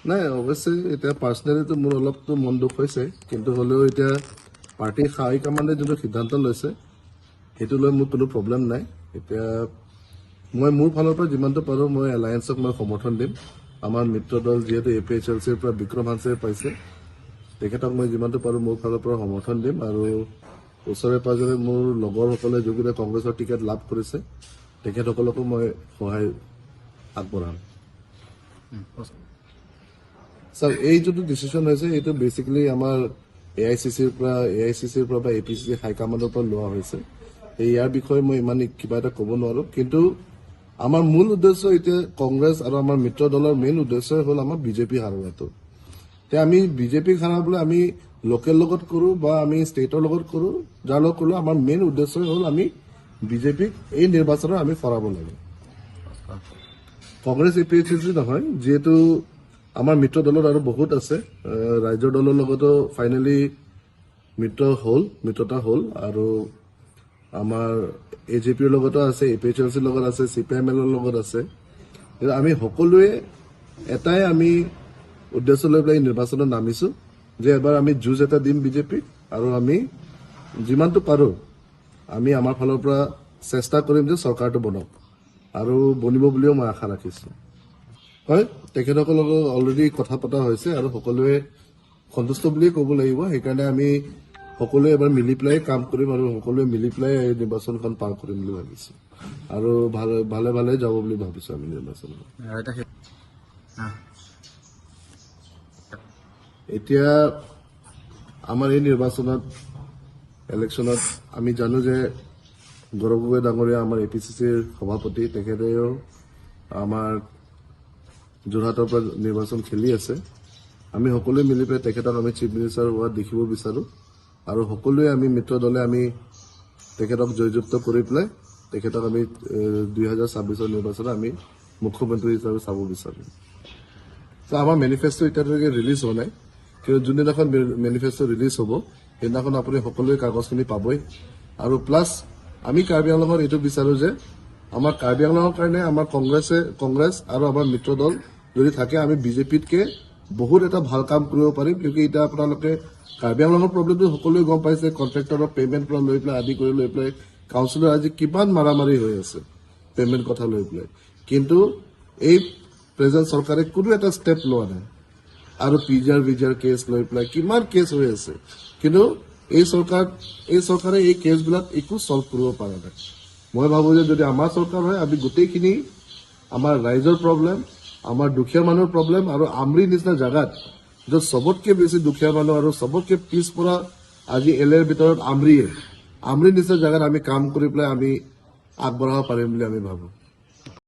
নাই অৱশ্যে এতিয়া পাৰ্চনেলিটো মোৰ অলপতো মন দুখ হৈছে, কিন্তু হ'লেও এতিয়া পাৰ্টীৰ হাইকমাণ্ডে যোনটো সিদ্ধান্ত লৈছে সেইটো লৈ মোৰ কোনো প্ৰব্লেম নাই। এতিয়া মই মোৰ ফালৰ পৰা যিমানটো পাৰোঁ মই এলায়েন্সক মই সমৰ্থন দিম। আমাৰ মিত্ৰ দল যিহেতু APHLCৰ পৰা বিক্ৰম হাঞ্চে পাইছে, তেখেতক মই যিমানটো পাৰোঁ মোৰ ফালৰ পৰা সমৰ্থন দিম। আৰু ওচৰে পাঁজৰে মোৰ লগৰসকলে যোনকেইটা কংগ্ৰেছৰ টিকেট লাভ কৰিছে তেখেতসকলকো মই সহায় আগবঢ়াম। ছাৰ, এই যোনটো ডিচিশ্যন হৈছে এইটো বেচিকেলি আমাৰ AICCৰ পৰা বা APCC হাইকমাণ্ডৰ পৰা লোৱা হৈছে। ইয়াৰ বিষয়ে মই ইমান কিবা এটা ক'ব নোৱাৰোঁ, কিন্তু আমাৰ মূল উদ্দেশ্য এতিয়া কংগ্ৰেছ আৰু আমাৰ মিত্ৰ দলৰ মেইন উদ্দেশ্য হ'ল আমাৰ বিজেপি হাৰোৱাটো। এতিয়া আমি বিজেপিক হাৰাবলৈ আমি লোকেল লগত কৰোঁ বা আমি ষ্টেটৰ লগত কৰোঁ, যাৰ লগত কৰোঁ আমাৰ মেইন উদ্দেশ্য হ'ল আমি বিজেপিক এই নিৰ্বাচনত আমি হৰাব লাগে। কংগ্ৰেছ APHLC নহয়, যিহেতু আমাৰ মিত্ৰ দলত আৰু বহুত আছে। ৰাইজৰ দলৰ লগতো ফাইনেলি মিত্ৰতা হ'ল আৰু আমাৰ AJPৰ লগতো আছে, APHLCৰ লগত আছে, CPIML লগত আছে। আমি সকলোৱে এটাই আমি উদ্দেশ্য লৈ পেলাই নিৰ্বাচনত নামিছোঁ যে এবাৰ আমি যুঁজ এটা দিম বিজেপিক, আৰু আমি যিমানটো পাৰোঁ আমি আমাৰ ফালৰ পৰা চেষ্টা কৰিম যে চৰকাৰটো বনক, আৰু বনিব বুলিও মই আশা ৰাখিছোঁ। হয়, তেখেতসকলৰ লগত অলৰেডি কথা পতা হৈছে আৰু সকলোৱে সন্তুষ্ট বুলিয়ে ক'ব লাগিব। সেইকাৰণে আমি সকলোৱে এবাৰ মিলি পেলাই কাম কৰিম আৰু সকলোৱে মিলি পেলাই এই নিৰ্বাচনখন পাৰ কৰিম বুলি ভাবিছোঁ, আৰু ভালে ভালে যাব বুলি ভাবিছোঁ আমি নিৰ্বাচনত। এতিয়া আমাৰ এই ইলেকশ্যনত আমি জানো যে গৌৰৱ গগৈ ডাঙৰীয়া আমাৰ APCCৰ সভাপতি, তেখেতেও আমাৰ যোৰহাটৰ পৰা নিৰ্বাচন খেলি আছে। আমি সকলোৱে মিলি পেলাই তেখেতক আমি চিফ মিনিষ্টাৰ হোৱাত দেখিব বিচাৰোঁ, আৰু সকলোৱে আমি মিত্ৰ দলে আমি তেখেতক জয়যুক্ত কৰি পেলাই তেখেতক আমি 2026 নিৰ্বাচনত আমি মুখ্যমন্ত্ৰী হিচাপে চাব বিচাৰোঁ। আমাৰ মেনিফেষ্টো এতিয়ালৈকে ৰিলিজ হোৱা নাই, কিন্তু যোনদিনাখন মেনিফেষ্টো ৰিলিজ হ'ব সেইদিনাখন আপুনি সকলোৱে কাগজখিনি পাবই। আৰু প্লাছ আমি কাৰ্বি আংলঙত এইটো বিচাৰোঁ যে আমাৰ কাৰ্বি আংলঙৰ কাৰণে আমাৰ কংগ্ৰেছ আৰু আমাৰ মিত্ৰ দল যদি থাকে আমি বিজেপিতকে বহুত এটা ভাল কাম কৰিব পাৰিম। কিয়কি এতিয়া আপোনালোকে কাৰ্বি আংলঙৰ প্ৰব্লেমটো সকলোৱে গম পাইছে, কণ্ট্ৰেক্টৰৰ পেমেণ্ট পৰা লৈ পেলাই আদি কৰি লৈ পেলাই কাউন্সিলৰ আজি কিমান মাৰামাৰি হৈ আছে পেমেণ্ট কথা লৈ পেলাই, কিন্তু এই প্ৰেজেণ্ট চৰকাৰে কোনো এটা ষ্টেপ লোৱা নাই। আৰু পিজাৰ কেছ লৈ পেলাই কিমান কেছ হৈ আছে, কিন্তু এই চৰকাৰে এই কেছবিলাক একো ছল্ভ কৰিব পৰা নাই। মই ভাবোঁ যে যদি আমাৰ চৰকাৰ হয় আমি গোটেইখিনি আমাৰ ৰাইজৰ প্ৰব্লেম, আমাৰ দুখীয়া মানুহৰ প্ৰব্লেম, আৰু আমৰিৰ নিচিনা জেগাত য'ত চবতকৈ বেছি দুখীয়া মানুহ আৰু চবতকৈ পিছপৰা আজি LAৰ ভিতৰত আমৰিৰ নিচিনা জেগাত আমি কাম কৰি পেলাই আমি আগবঢ়াব পাৰিম বুলি আমি ভাবোঁ।